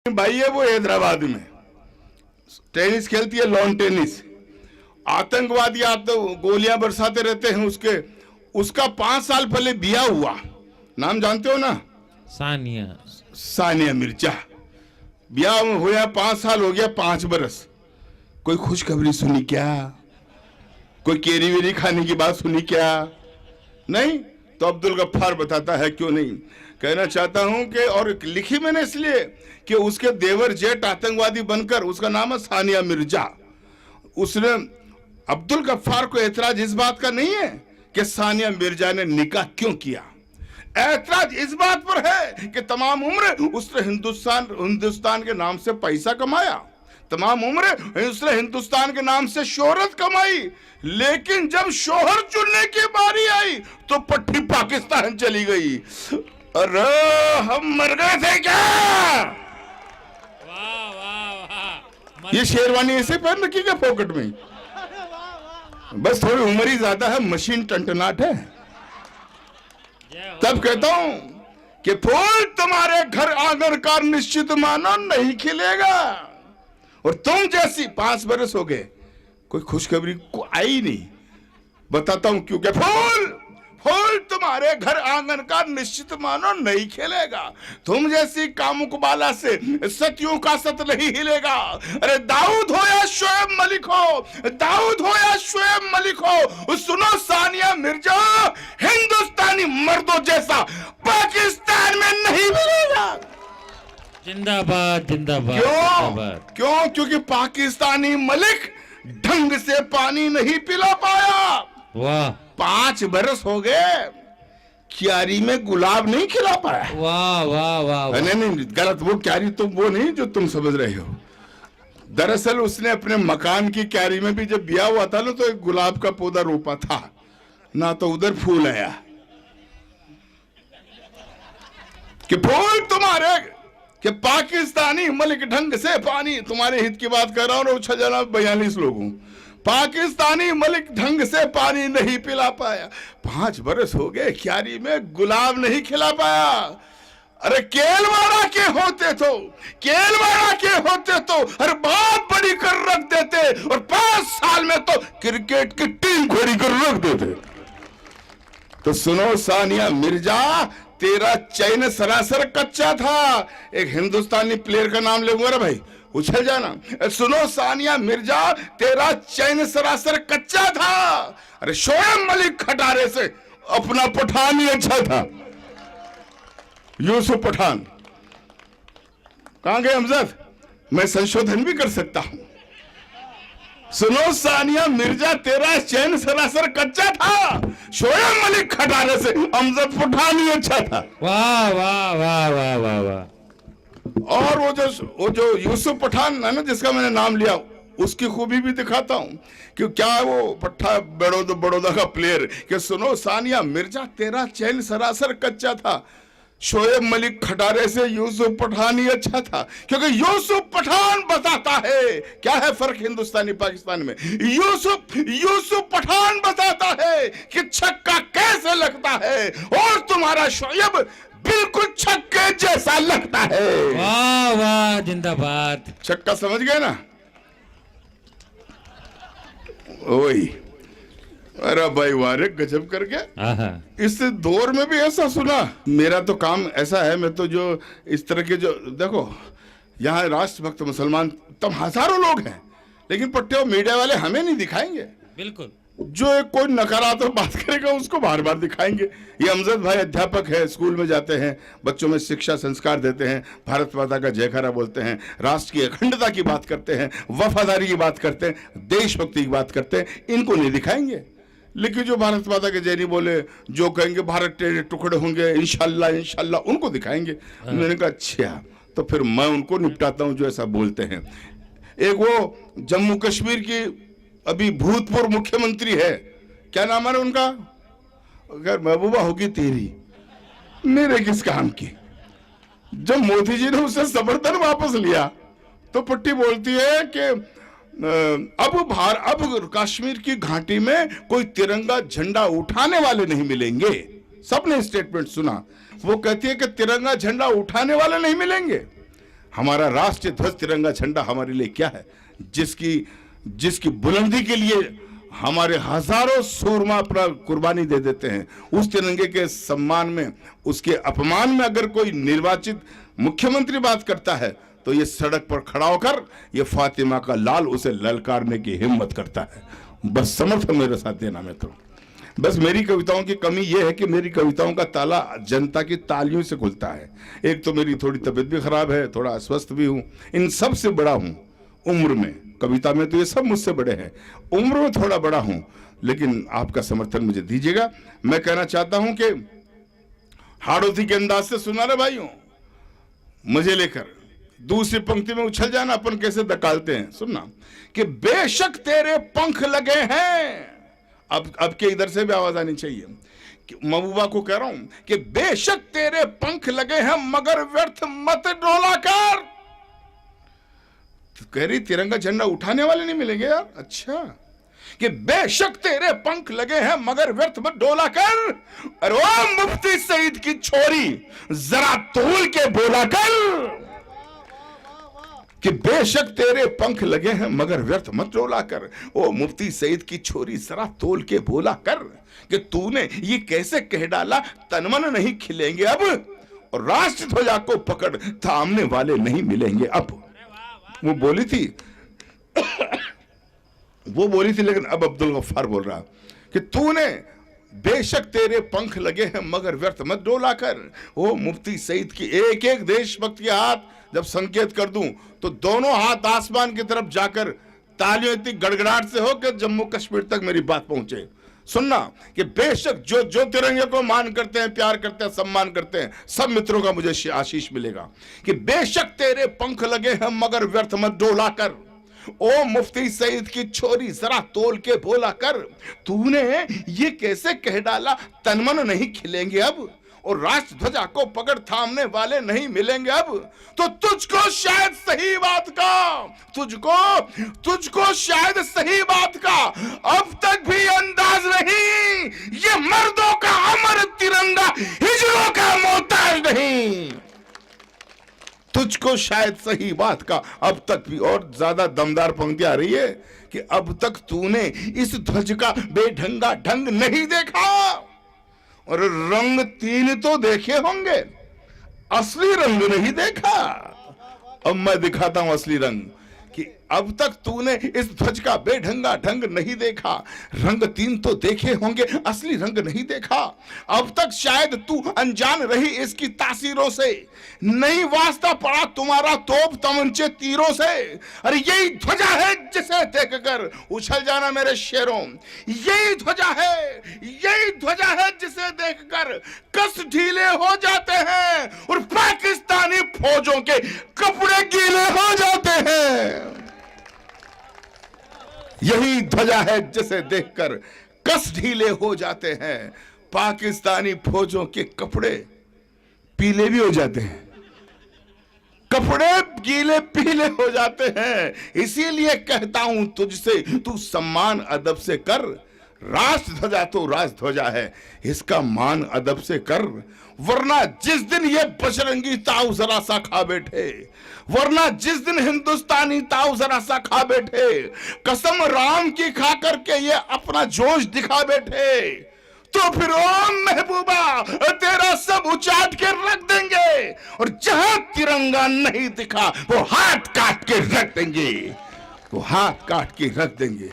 भाई है वो हैदराबाद में टेनिस खेलती है, लॉन टेनिस। आतंकवादी आते गोलियां बरसाते रहते हैं उसका 5 साल पहले बिया हुआ। नाम जानते हो ना? सानिया मिर्जा। बिया हुआ 5 साल हो गया, 5 बरस। कोई खुशखबरी सुनी क्या? कोई केरी वेरी खाने की बात सुनी क्या? नहीं। तो अब्दुल गफ्फार बताता है क्यों नहीं। कहना चाहता हूं कि, और लिखी मैंने इसलिए कि उसके देवर जेठ आतंकवादी बनकर, उसका नाम है सानिया मिर्जा। उसने अब्दुल गफ्फार को एतराज इस बात का नहीं है कि सानिया मिर्जा ने निकाह क्यों किया। एतराज इस बात पर है कि तमाम उम्र उसने हिंदुस्तान के नाम से पैसा कमाया, तमाम उम्र उसने हिंदुस्तान के नाम से शोहरत कमाई, लेकिन जब शोहर चुनने की बारी आई तो पट्टी पाकिस्तान चली गई। अरे हम मर गए थे क्या? वाह वाह वाह। ये शेरवानी ऐसे पहन रखी क्या पॉकेट में? बस थोड़ी उम्र ही ज्यादा है, मशीन टंटनाट है। तब कहता हूं कि फूल तुम्हारे घर आंगन का निश्चित मानो नहीं खिलेगा। और तुम जैसी 5 बरस हो गए, कोई खुशखबरी को आई नहीं। बताता हूं क्यों। क्या फूल तुम्हारे घर आंगन का निश्चित मानो नहीं खिलेगा। तुम जैसी कामुक बाला से सतियों का सत नहीं हिलेगा। अरे दाऊद हो या शोएब मलिक हो, दाऊद हो या शोएब मलिक हो, सुनो सानिया मिर्जा, हिंदुस्तानी मर्दों जैसा पाकिस्तान में नहीं मिलेगा। जिंदाबाद जिंदाबाद। क्यों? क्योंकि पाकिस्तानी मलिक ढंग से पानी नहीं पिला पाया। वाह। 5 बरस हो गए, क्यारी में गुलाब नहीं खिला पाया। वाह वाह वाह। नहीं, गलत। वो क्यारी तो वो नहीं जो तुम समझ रहे हो। दरअसल उसने अपने मकान की क्यारी में भी जब बिया हुआ था ना, तो एक गुलाब का पौधा रोपा था ना, तो उधर फूल आया। कि फूल तुम्हारे कि पाकिस्तानी मलिक ढंग से पानी, तुम्हारे हित की बात कर रहा हूं, 42 लोगों, पाकिस्तानी मलिक ढंग से पानी नहीं पिला पाया। 5 बरस हो गए, क्यारी में गुलाब नहीं खिला पाया। अरे केलवाड़ा के होते तो हर बात बड़ी कर रख देते, और 5 साल में तो क्रिकेट की टीम खड़ी कर रख देते। तो सुनो सानिया मिर्जा, तेरा चैन सरासर कच्चा था। एक हिंदुस्तानी प्लेयर का नाम लेंगे रे भाई, उछल जाना। सुनो सानिया मिर्जा, तेरा चैन सरासर कच्चा था। अरे शोएब मलिक खटारे से अपना पठान ही अच्छा था। यूसुफ पठान कहां गए अमजद? मैं संशोधन भी कर सकता हूं। सुनो सानिया मिर्जा, तेरा चैन सरासर कच्चा था। शोएब मलिक खटारे से अमजद पठान ही अच्छा था। वाह वाह वाह वाह वाह वाह। और वो जो यूसुफ पठान है ना, जिसका मैंने नाम लिया, उसकी खूबी भी दिखाता हूं कि क्या वो पट्टा बड़ौदा का प्लेयर। कि सुनो सानिया मिर्जा, तेरा चैन सरासर कच्चा था। शोएब मलिक खटारे से यूसुफ पठान ही अच्छा था, क्योंकि यूसुफ पठान बताता है क्या है फर्क हिंदुस्तानी पाकिस्तान में। यूसुफ पठान बताता है कि छक्का कैसे लगता है, और तुम्हारा शोएब बिल्कुल छक्के जैसा लगता है। वाह वाह जिंदाबाद। छक्का समझ गए ना? वही। अरे भाई वारे, गजब कर गया। इस दौर में भी ऐसा सुना। मेरा तो काम ऐसा है, मैं तो जो इस तरह के जो देखो, यहाँ राष्ट्रभक्त मुसलमान तब हजारों लोग हैं, लेकिन पट्टे मीडिया वाले हमें नहीं दिखाएंगे। बिल्कुल। जो एक कोई नकारात्मक बात करेगा उसको बार बार दिखाएंगे। ये अमजद भाई अध्यापक है, स्कूल में जाते हैं, बच्चों में शिक्षा संस्कार देते हैं, भारत माता का जयकारा बोलते हैं, राष्ट्र की अखंडता की बात करते हैं, वफादारी की बात करते हैं, देशभक्ति की बात करते हैं। इनको नहीं दिखाएंगे। लेकिन जो भारत माता के जय नहीं बोले, जो कहेंगे भारत तेरे टुकड़े होंगे इंशाल्लाह इंशाल्लाह, उनको दिखाएंगे। मैंने कहा अच्छा, तो फिर मैं उनको निपटाता हूं जो ऐसा बोलते हैं। एक वो जम्मू कश्मीर की अभी भूतपूर्व मुख्यमंत्री है, क्या नाम है उनका? अगर महबूबा होगी तेरी, मेरे किस काम की। जब मोदी जी ने उसे समर्थन वापस लिया तो पट्टी बोलती है कि अब कश्मीर की घाटी में कोई तिरंगा झंडा उठाने वाले नहीं मिलेंगे। सबने स्टेटमेंट सुना। वो कहती है कि तिरंगा झंडा उठाने वाले नहीं मिलेंगे। हमारा राष्ट्रीय ध्वज तिरंगा झंडा हमारे लिए क्या है, जिसकी बुलंदी के लिए हमारे हजारों सूरमा अपना कुर्बानी दे देते हैं। उस तिरंगे के सम्मान में, उसके अपमान में अगर कोई निर्वाचित मुख्यमंत्री बात करता है तो ये सड़क पर खड़ा होकर ये फातिमा का लाल उसे ललकारने की हिम्मत करता है। बस समर्थन मेरे साथ देना मित्रों। बस मेरी कविताओं की कमी यह है कि मेरी कविताओं का ताला जनता की तालियों से खुलता है। एक तो मेरी थोड़ी तबीयत भी खराब है, थोड़ा अस्वस्थ भी हूं, इन सब से बड़ा हूं उम्र में। कविता में तो ये सब मुझसे बड़े हैं, उम्र में थोड़ा बड़ा हूं, लेकिन आपका समर्थन मुझे दीजिएगा। मैं कहना चाहता हूं कि हाड़ौती के अंदाज से सुना रहे भाइयों, मुझे लेकर दूसरी पंक्ति में उछल जाना, अपन कैसे दकालते हैं। सुनना कि बेशक तेरे पंख लगे हैं, अब के इधर से भी आवाज आनी चाहिए। महबूबा को कह रहा हूं कि बेशक तेरे पंख लगे हैं मगर व्यर्थ मत डोला कर। तो कह रही तिरंगा झंडा उठाने वाले नहीं मिलेंगे यार। अच्छा, कि बेशक तेरे पंख लगे हैं मगर व्यर्थ मत डोला कर। अरे ओ मुफ्ती सईद की छोरी जरा तोल के बोला कर कि बेशक तेरे पंख लगे हैं मगर व्यर्थ मत डोला कर। ओ मुफ्ती सईद की छोरी जरा तोल के बोला कर कि तूने ये कैसे कह डाला तनमन नहीं खिलेंगे अब, और राष्ट्र ध्वजा को पकड़ थामने वाले नहीं मिलेंगे अब। वो बोली थी लेकिन अब अब्दुल गफ्फार बोल रहा कि तूने बेशक तेरे पंख लगे हैं मगर व्यर्थ मत डोला कर। ओ मुफ्ती सईद की एक एक देशभक्त के हाथ जब संकेत कर दूं तो दोनों हाथ आसमान की तरफ जाकर तालियों इतनी गड़गड़ाहट से हो कि जम्मू कश्मीर तक मेरी बात पहुंचे। सुनना कि बेशक जो तिरंगे को मान करते हैं, प्यार करते हैं, सम्मान करते हैं, सब मित्रों का मुझे आशीष मिलेगा कि बेशक तेरे पंख लगे हैं मगर व्यर्थ मत डोला कर। ओ मुफ्ती सईद की छोरी जरा तोल के बोला कर, तूने ये कैसे कह डाला तनमन नहीं खिलेंगे अब, और राष्ट्र ध्वजा को पकड़ थामने वाले नहीं मिलेंगे अब। तो तुझको शायद सही बात का, तुझको शायद सही बात का अब तक भी अंदाज नहीं। ये मर्दों का अमर तिरंगा हिजरों का मोहताज नहीं। तुझको शायद सही बात का अब तक भी, और ज्यादा दमदार पंक्ति आ रही है कि अब तक तूने इस ध्वज का बेढंगा ढंग नहीं देखा, और रंग तीन तो देखे होंगे, असली रंग नहीं देखा। अब मैं दिखाता हूं असली रंग कि अब तक तूने इस ध्वज का बेढंगा ढंग नहीं देखा, रंग तीन तो देखे होंगे, असली रंग नहीं देखा। अब तक शायद तू अनजान रही इसकी तासीरों से, नहीं वास्ता पड़ा तुम्हारा तोप तमंचे तीरों से। अरे यही ध्वजा है जिसे देखकर उछल जाना मेरे शेरों, यही ध्वजा है जिसे देखकर कस ढीले हो जाते हैं और पाकिस्तानी फौजों के कपड़े गीले हो जाते हैं। यही ध्वजा है जिसे देखकर कस ढीले हो जाते हैं, पाकिस्तानी फौजों के कपड़े पीले भी हो जाते हैं, कपड़े गीले पीले हो जाते हैं। इसीलिए कहता हूं तुझसे तू सम्मान अदब से कर, राष्ट्र ध्वजा तो राष्ट्र ध्वजा है, इसका मान अदब से कर। वरना जिस दिन ये बजरंगी ताऊ जरा सा खा बैठे, वरना जिस दिन हिंदुस्तानी ताऊ जरा सा खा बैठे, कसम राम की खा करके ये अपना जोश दिखा बैठे, तो फिर ओ महबूबा तेरा सब उचाट के रख देंगे, और जहां तिरंगा नहीं दिखा वो हाथ काट के रख देंगे, वो हाथ काट के रख देंगे।